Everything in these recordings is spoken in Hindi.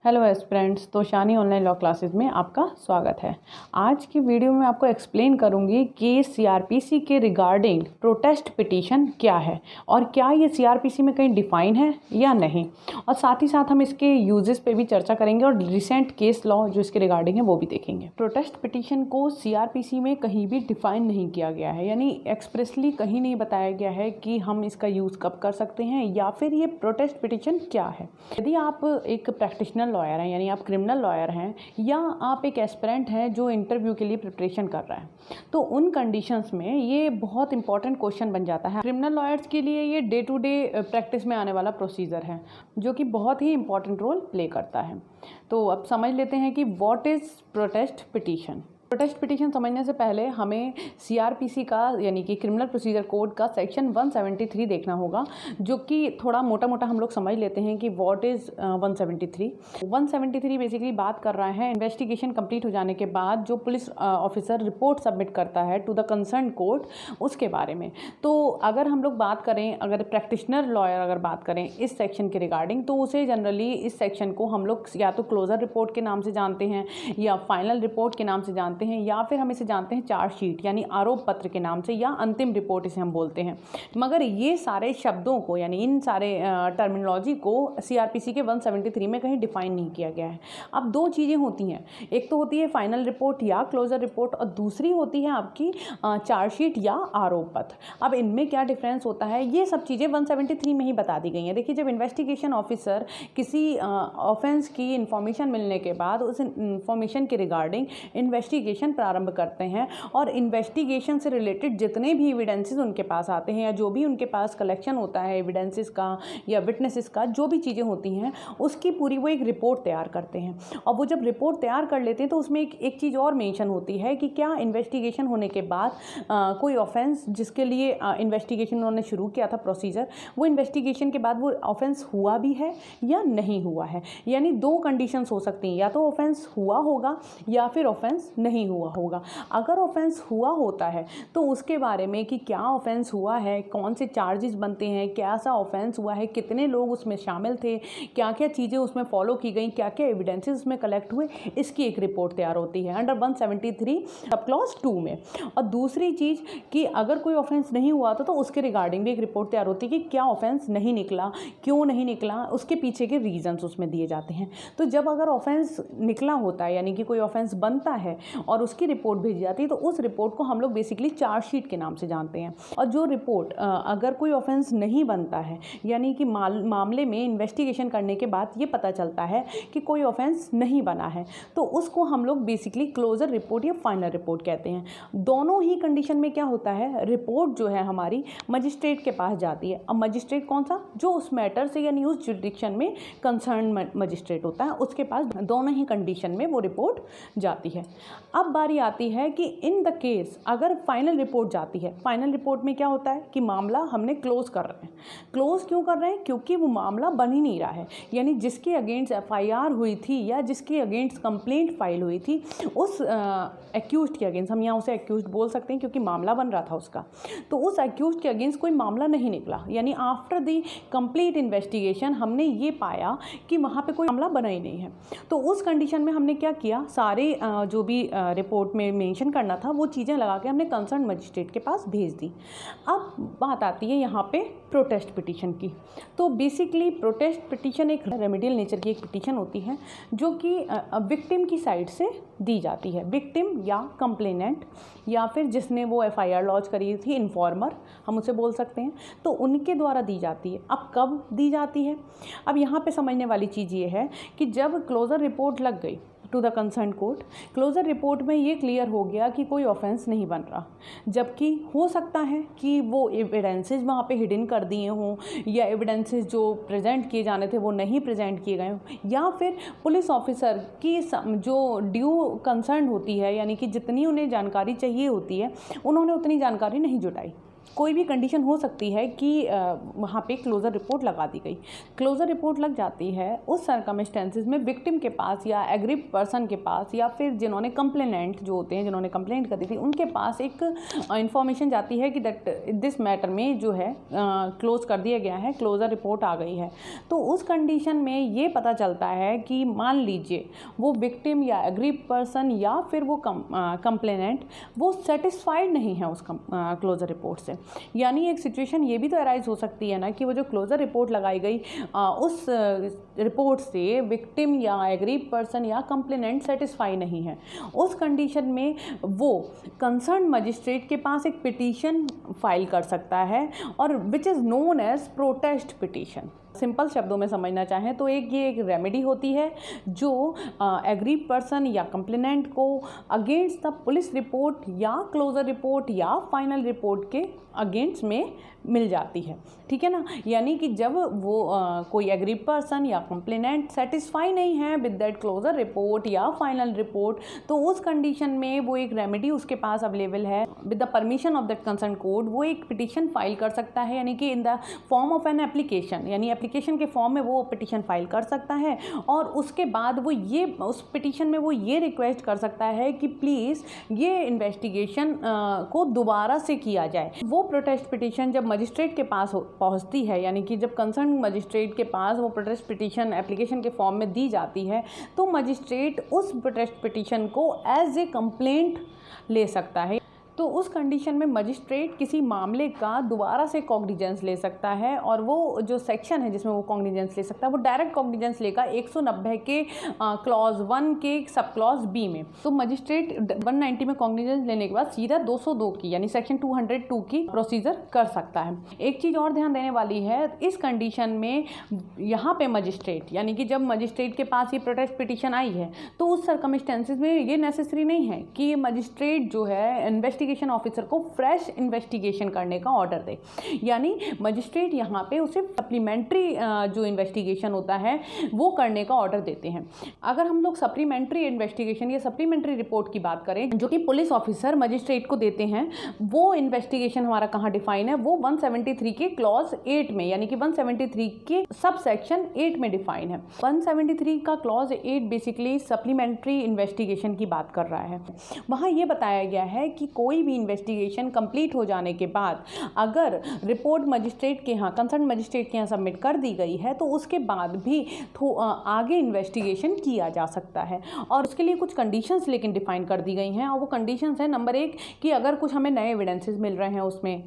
हेलो एस्पिरेंट्स, तो शानी ऑनलाइन लॉ क्लासेस में आपका स्वागत है। आज की वीडियो में आपको एक्सप्लेन करूंगी कि सीआरपीसी के रिगार्डिंग प्रोटेस्ट पिटीशन क्या है और क्या ये सीआरपीसी में कहीं डिफाइन है या नहीं, और साथ ही साथ हम इसके यूजेस पे भी चर्चा करेंगे और रिसेंट केस लॉ जो इसके रिगार्डिंग है वो भी देखेंगे। प्रोटेस्ट पिटीशन को सीआरपीसी में कहीं भी डिफाइन नहीं किया गया है, यानी एक्सप्रेसली कहीं नहीं बताया गया है कि हम इसका यूज़ कब कर सकते हैं या फिर ये प्रोटेस्ट पिटीशन क्या है। यदि आप एक प्रैक्टिशनर लॉयर हैं, यानी आप क्रिमिनल लॉयर हैं, या आप एक एस्पिरेंट हैं जो इंटरव्यू के लिए प्रिपरेशन कर रहा है, तो उन कंडीशंस में ये बहुत इंपॉर्टेंट क्वेश्चन बन जाता है। क्रिमिनल लॉयर्स के लिए ये डे टू डे प्रैक्टिस में आने वाला प्रोसीजर है जो कि बहुत ही इंपॉर्टेंट रोल प्ले करता है। तो अब समझ लेते हैं कि what is protest petition. Protest petition समझने से पहले हमें सीआरपीसी का यानी कि क्रिमिनल प्रोसीजर कोड का सेक्शन 173 देखना होगा, जो कि थोड़ा मोटा मोटा हम लोग समझ लेते हैं कि व्हाट इज़ 173 बेसिकली बात कर रहा है इन्वेस्टिगेशन कंप्लीट हो जाने के बाद जो पुलिस ऑफिसर रिपोर्ट सबमिट करता है टू द कंसर्न कोर्ट, उसके बारे में। तो अगर हम लोग बात करें, अगर प्रैक्टिशनर लॉयर अगर बात करें इस सेक्शन के रिगार्डिंग, तो उसे जनरली इस सेक्शन को हम लोग या तो क्लोजर रिपोर्ट के नाम से जानते हैं या फाइनल रिपोर्ट के नाम से जानते हैं, या फिर हम इसे जानते हैं चार्जशीट यानी आरोप पत्र के नाम से, या अंतिम रिपोर्ट इसे हम बोलते हैं। मगर ये सारे शब्दों को यानी इन सारे टर्मिनोलॉजी को सीआरपीसी के 173 में कहीं डिफाइन नहीं किया गया है। अब दो चीज़ें होती हैं, एक तो होती है फाइनल रिपोर्ट या क्लोजर रिपोर्ट, और दूसरी होती है आपकी चार्जशीट या आरोप पत्र। अब इनमें क्या डिफरेंस होता है, ये सब चीज़ें 173 में ही बता दी गई हैं। देखिए, जब इन्वेस्टिगेशन ऑफिसर किसी ऑफेंस की इंफॉर्मेशन मिलने के बाद उस इंफॉर्मेशन के रिगार्डिंग इन्वेस्टिगेशन प्रारंभ करते हैं और इन्वेस्टिगेशन से रिलेटेड जितने भी एविडेंसेस उनके पास आते हैं या जो भी उनके पास कलेक्शन होता है एविडेंसेस का या विटनेसेस का, जो भी चीज़ें होती हैं उसकी पूरी वो एक रिपोर्ट तैयार करते हैं। और वो जब रिपोर्ट तैयार कर लेते हैं तो उसमें एक चीज़ और मेंशन होती है कि क्या इन्वेस्टिगेशन होने के बाद कोई ऑफेंस जिसके लिए इन्वेस्टिगेशन उन्होंने शुरू किया था प्रोसीजर, वो इन्वेस्टिगेशन के बाद वो ऑफेंस हुआ भी है या नहीं हुआ है। यानी दो कंडीशंस हो सकती हैं, या तो ऑफेंस हुआ होगा या फिर ऑफेंस नहीं हुआ होगा। अगर ऑफेंस हुआ होता है तो उसके बारे में कि क्या ऑफेंस हुआ है, कौन से चार्जेस बनते हैं, कैसा ऑफेंस हुआ है, कितने लोग उसमें शामिल थे, क्या क्या चीज़ें उसमें फॉलो की गई, क्या क्या एविडेंसेस उसमें कलेक्ट हुए, इसकी एक रिपोर्ट तैयार होती है अंडर 173 सब क्लॉज 2 में। और दूसरी चीज़ कि अगर कोई ऑफेंस नहीं हुआ था तो उसके रिगार्डिंग भी एक रिपोर्ट तैयार होती है कि क्या ऑफेंस नहीं निकला, क्यों नहीं निकला, उसके पीछे के रीजंस उसमें दिए जाते हैं। तो जब अगर ऑफेंस निकला होता है यानी कि कोई ऑफेंस बनता है और उसकी रिपोर्ट भेजी जाती है, तो उस रिपोर्ट को हम लोग बेसिकली चार्जशीट के नाम से जानते हैं। और जो रिपोर्ट अगर कोई ऑफेंस नहीं बनता है यानी कि मामले में इन्वेस्टिगेशन करने के बाद ये पता चलता है कि कोई ऑफेंस नहीं बना है, तो उसको हम लोग बेसिकली क्लोजर रिपोर्ट या फाइनल रिपोर्ट कहते हैं। दोनों ही कंडीशन में क्या होता है, रिपोर्ट जो है हमारी मजिस्ट्रेट के पास जाती है। अब मजिस्ट्रेट कौन सा, जो उस मैटर से यानी उस जुरिडिक्शन में कंसर्न मजिस्ट्रेट होता है, उसके पास दोनों ही कंडीशन में वो रिपोर्ट जाती है। अब बारी आती है कि इन द केस अगर फाइनल रिपोर्ट जाती है, फाइनल रिपोर्ट में क्या होता है कि मामला हमने क्लोज कर रहे हैं। क्लोज क्यों कर रहे हैं, क्योंकि वो मामला बन ही नहीं रहा है, यानी जिसके अगेंस्ट एफआईआर हुई थी या जिसके अगेंस्ट कंप्लेंट फाइल हुई थी उस एक्यूज्ड के अगेंस्ट, हम यहाँ उसे एक्यूज्ड बोल सकते हैं क्योंकि मामला बन रहा था उसका, तो उस एक्यूज्ड के अगेंस्ट कोई मामला नहीं निकला, यानी आफ्टर द कंप्लीट इन्वेस्टिगेशन हमने ये पाया कि वहाँ पे कोई मामला बना ही नहीं है। तो उस कंडीशन में हमने क्या किया, सारे जो भी रिपोर्ट में मेंशन करना था वो चीज़ें लगा के हमने कंसर्न मजिस्ट्रेट के पास भेज दी। अब बात आती है यहाँ पे प्रोटेस्ट पिटीशन की। तो बेसिकली प्रोटेस्ट पिटीशन एक रेमेडियल नेचर की एक पिटीशन होती है जो कि विक्टिम की साइड से दी जाती है। विक्टिम या कंप्लेनेंट या फिर जिसने वो एफआईआर लॉन्च करी थी, इन्फॉर्मर हम उसे बोल सकते हैं, तो उनके द्वारा दी जाती है। अब कब दी जाती है, अब यहाँ पे समझने वाली चीज़ ये है कि जब क्लोजर रिपोर्ट लग गई to the concern court, closure report में ये क्लियर हो गया कि कोई ऑफेंस नहीं बन रहा, जबकि हो सकता है कि वो एविडेंसेस वहाँ पे हिडन कर दिए हों या एविडेंसेस जो प्रेजेंट किए जाने थे वो नहीं प्रेजेंट किए गए हों, या फिर पुलिस ऑफिसर की जो ड्यू कंसर्न होती है यानी कि जितनी उन्हें जानकारी चाहिए होती है उन्होंने उतनी जानकारी नहीं जुटाई। कोई भी कंडीशन हो सकती है कि वहाँ पे क्लोज़र रिपोर्ट लगा दी गई। क्लोज़र रिपोर्ट लग जाती है उस सर्कमस्टेंसेस में विक्टिम के पास या एग्रीव पर्सन के पास या फिर जिन्होंने कंप्लेनेंट जो होते हैं, जिन्होंने कंप्लेंट करी थी, उनके पास एक इंफॉर्मेशन जाती है कि दैट दिस मैटर में जो है क्लोज़ कर दिया गया है, क्लोज़र रिपोर्ट आ गई है। तो उस कंडीशन में ये पता चलता है कि मान लीजिए वो विक्टिम या एग्रीव पर्सन या फिर वो कंप्लेनेंट वो सेटिस्फाइड नहीं है उस क्लोज़र रिपोर्ट से। यानी एक सिचुएशन ये भी तो अराइज हो सकती है ना कि वो जो क्लोज़र रिपोर्ट लगाई गई उस रिपोर्ट से विक्टिम या एग्रीव पर्सन या कंप्लेनेंट सेटिस्फाई नहीं है। उस कंडीशन में वो कंसर्न मजिस्ट्रेट के पास एक पिटीशन फाइल कर सकता है और which is known as protest petition. Simple शब्दों में समझना चाहें तो ये एक रेमेडी होती है जो एग्रीव पर्सन या कंप्लेनेंट को अगेंस्ट द पुलिस रिपोर्ट या क्लोज़र रिपोर्ट या फाइनल रिपोर्ट के अगेंस्ट में मिल जाती है। ठीक है ना। यानी कि जब वो कोई एग्रीव पर्सन या कंप्लेनेंट सेटिस्फाई नहीं है विद दैट क्लोज़र रिपोर्ट या फाइनल रिपोर्ट, तो उस कंडीशन में वो एक रेमेडी उसके पास अवेलेबल है। With the permission of that concern court वो एक पिटीशन फाइल कर सकता है, यानी कि in the form of an application, यानी एप्लीकेशन के फॉर्म में वो पिटीशन फाइल कर सकता है। और उसके बाद वो ये उस पिटीशन में वो ये रिक्वेस्ट कर सकता है कि प्लीज़ ये इन्वेस्टिगेशन को दोबारा से किया जाए। वो प्रोटेस्ट पिटीशन जब मजिस्ट्रेट के पास पहुंचती है, यानी कि जब कंसर्न मजिस्ट्रेट के पास वो प्रोटेस्ट पिटीशन एप्लीकेशन के फॉर्म में दी जाती है, तो मजिस्ट्रेट उस प्रोटेस्ट पिटीशन को एज ए कंप्लेंट ले सकता है। तो उस कंडीशन में मजिस्ट्रेट किसी मामले का दोबारा से कॉग्निजेंस ले सकता है और वो जो सेक्शन है जिसमें वो कॉग्निजेंस ले सकता है वो डायरेक्ट कॉग्निजेंस लेगा 190 के क्लॉज 1 के सब क्लॉज बी में। तो मजिस्ट्रेट 190 में कॉग्निजेंस लेने के बाद सीधा 202 की यानी सेक्शन 202 की प्रोसीजर कर सकता है। एक चीज़ और ध्यान देने वाली है, इस कंडीशन में यहाँ पे मजिस्ट्रेट यानी कि जब मजिस्ट्रेट के पास ये प्रोटेस्ट पिटीशन आई है तो उस सर्कमस्टेंसेस में ये नेसेसरी नहीं है कि मजिस्ट्रेट जो है इन्वेस्टिगेशन ऑफिसर को फ्रेश इन्वेस्टिगेशन करने का ऑर्डर दे। यानी मजिस्ट्रेट यहाँ पे उसे सप्लीमेंट्री जो इन्वेस्टिगेशन होता है वो करने का ऑर्डर देते हैं। अगर हम लोग सप्लीमेंट्री इन्वेस्टिगेशन या सप्लीमेंट्री रिपोर्ट की बात करें जो कि पुलिस ऑफिसर मजिस्ट्रेट को देते हैं, वो इन्वेस्टिगेशन हमारा कहाँ डिफाइन है, वो 173 के क्लॉज 8 में यानी कि 173 के सब सेक्शन 8 में डिफाइन है। 173 का क्लॉज 8 बेसिकली सप्लीमेंट्री इन्वेस्टिगेशन की बात कर रहा है। वहाँ ये बताया गया है कि कोई भी इन्वेस्टिगेशन कंप्लीट हो जाने के बाद अगर रिपोर्ट मजिस्ट्रेट के यहाँ कंसर्न मजिस्ट्रेट के यहाँ सबमिट कर दी गई है तो उसके बाद भी आगे इन्वेस्टिगेशन किया जा सकता है। और उसके लिए कुछ कंडीशंस लेकिन डिफाइन कर दी गई हैं और वो कंडीशंस है नंबर 1 कि अगर कुछ हमें नए एविडेंसेस मिल रहे हैं उसमें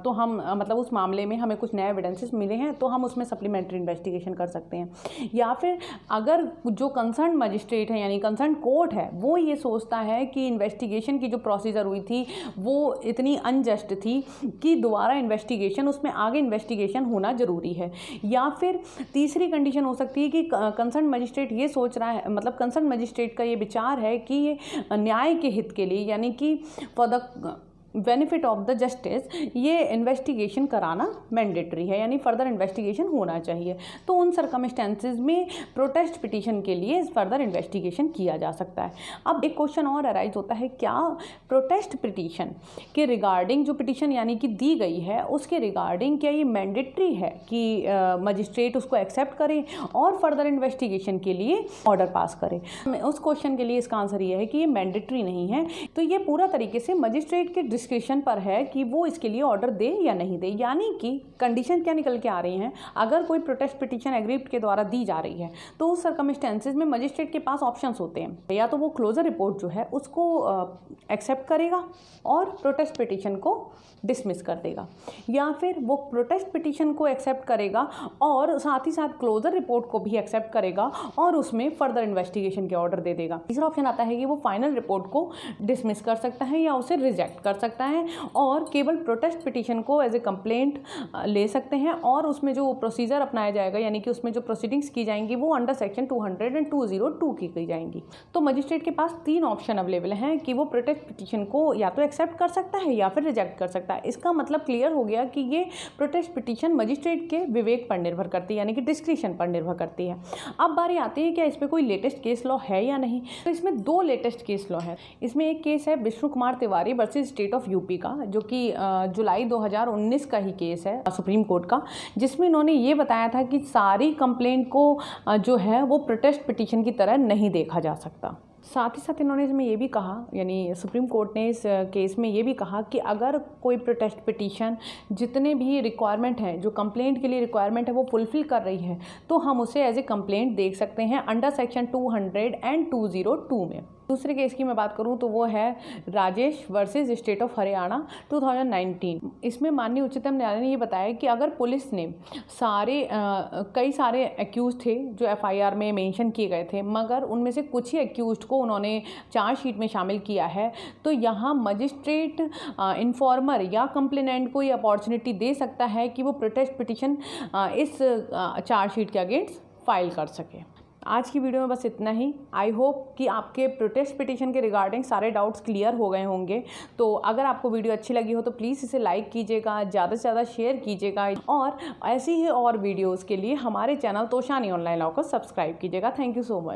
तो हम मतलब उस मामले में हमें कुछ नए एविडेंसेस मिले हैं तो हम उसमें सप्लीमेंट्री इन्वेस्टिगेशन कर सकते हैं। या फिर अगर जो कंसर्न मजिस्ट्रेट है यानी कंसर्न कोर्ट है वो ये सोचता है कि इन्वेस्टिगेशन की जो प्रोसीजर हुई थी वो इतनी अनजस्ट थी कि दोबारा इन्वेस्टिगेशन उसमें आगे इन्वेस्टिगेशन होना ज़रूरी है। या फिर तीसरी कंडीशन हो सकती है कि कंसर्न मजिस्ट्रेट ये सोच रहा है, मतलब कंसर्न मजिस्ट्रेट का ये विचार है कि ये न्याय के हित के लिए यानी कि for the benefit of the justice ये इन्वेस्टिगेशन कराना मैंडेटरी है, यानी फर्दर इन्वेस्टिगेशन होना चाहिए। तो उन सर्कमस्टेंसेस में प्रोटेस्ट पिटीशन के लिए फर्दर इन्वेस्टिगेशन किया जा सकता है। अब एक क्वेश्चन और अराइज होता है, क्या प्रोटेस्ट पिटीशन के रिगार्डिंग जो पिटीशन यानी कि दी गई है उसके रिगार्डिंग क्या ये मैंडेटरी है कि मजिस्ट्रेट उसको एक्सेप्ट करे और फर्दर इन्वेस्टिगेशन के लिए ऑर्डर पास करे? उस क्वेश्चन के लिए इसका आंसर ये है कि ये मैंडेटरी नहीं है। तो ये पूरा तरीके से मजिस्ट्रेट के डिस्क्रिप्शन पर है कि वो इसके लिए ऑर्डर दे या नहीं दे। यानी कि कंडीशन क्या निकल के आ रही हैं, अगर कोई प्रोटेस्ट पिटीशन एग्रीव्ड के द्वारा दी जा रही है तो उस सर्कमस्टेंसेस में मजिस्ट्रेट के पास ऑप्शंस होते हैं, या तो वो क्लोजर रिपोर्ट जो है उसको एक्सेप्ट करेगा और प्रोटेस्ट पिटीशन को डिसमिस कर देगा, या फिर वो प्रोटेस्ट पिटीशन को एक्सेप्ट करेगा और साथ ही साथ क्लोजर रिपोर्ट को भी एक्सेप्ट करेगा और उसमें फर्दर इन्वेस्टिगेशन के ऑर्डर दे देगा। तीसरा ऑप्शन आता है कि वो फाइनल रिपोर्ट को डिसमिस कर सकता है या उसे रिजेक्ट कर सकता है और केवल प्रोटेस्ट पिटीशन को एज ए कंप्लेंट ले सकते हैं और उसमें जो प्रोसीजर अपनाया जाएगा यानी कि उसमें जो प्रोसीडिंग्स की जाएंगी वो अंडर सेक्शन 202 की जाएंगी। तो मजिस्ट्रेट के पास 3 ऑप्शन अवेलेबल हैं कि वो प्रोटेस्ट पिटीशन को या तो एक्सेप्ट कर सकता है या फिर रिजेक्ट कर सकता है। इसका मतलब क्लियर हो गया कि ये प्रोटेस्ट पिटीशन मजिस्ट्रेट के विवेक पर निर्भर करती है यानी कि डिस्क्रिशन पर निर्भर करती है। अब बारी आती है क्या इस पर कोई लेटेस्ट केस लॉ है या नहीं। तो इसमें 2 लेटेस्ट केस लॉ है। इसमें एक केस है Vishnu Kumar Tiwari versus state of of UP का, जो कि जुलाई 2019 का ही केस है सुप्रीम कोर्ट का, जिसमें इन्होंने ये बताया था कि सारी कंप्लेंट को जो है वो प्रोटेस्ट पिटीशन की तरह नहीं देखा जा सकता। साथ ही साथ इन्होंने इसमें ये भी कहा, यानी सुप्रीम कोर्ट ने इस केस में ये भी कहा कि अगर कोई प्रोटेस्ट पिटीशन जितने भी रिक्वायरमेंट हैं, जो कंप्लेंट के लिए रिक्वायरमेंट है, वो फुलफिल कर रही है, तो हम उसे एज ए कंप्लेंट देख सकते हैं अंडर सेक्शन 200 एंड 202 में। दूसरे केस की मैं बात करूं तो वो है Rajesh versus state of Haryana 2019। इसमें माननीय उच्चतम न्यायालय ने ये बताया कि अगर पुलिस ने कई सारे एक्यूज थे जो एफआईआर में मेंशन किए गए थे, मगर उनमें से कुछ ही एक्यूज को उन्होंने चार्जशीट में शामिल किया है, तो यहाँ मजिस्ट्रेट इन्फॉर्मर या कंप्लेनेंट को ये अपॉर्चुनिटी दे सकता है कि वो प्रोटेस्ट पिटीशन इस चार्जशीट के अगेंस्ट फाइल कर सके। आज की वीडियो में बस इतना ही। आई होप कि आपके प्रोटेस्ट पिटीशन के रिगार्डिंग सारे डाउट्स क्लियर हो गए होंगे। तो अगर आपको वीडियो अच्छी लगी हो तो प्लीज़ इसे लाइक कीजिएगा, ज़्यादा से ज़्यादा शेयर कीजिएगा, और ऐसी ही और वीडियोज़ के लिए हमारे चैनल तोशानी ऑनलाइन लॉ को सब्सक्राइब कीजिएगा। Thank you so much.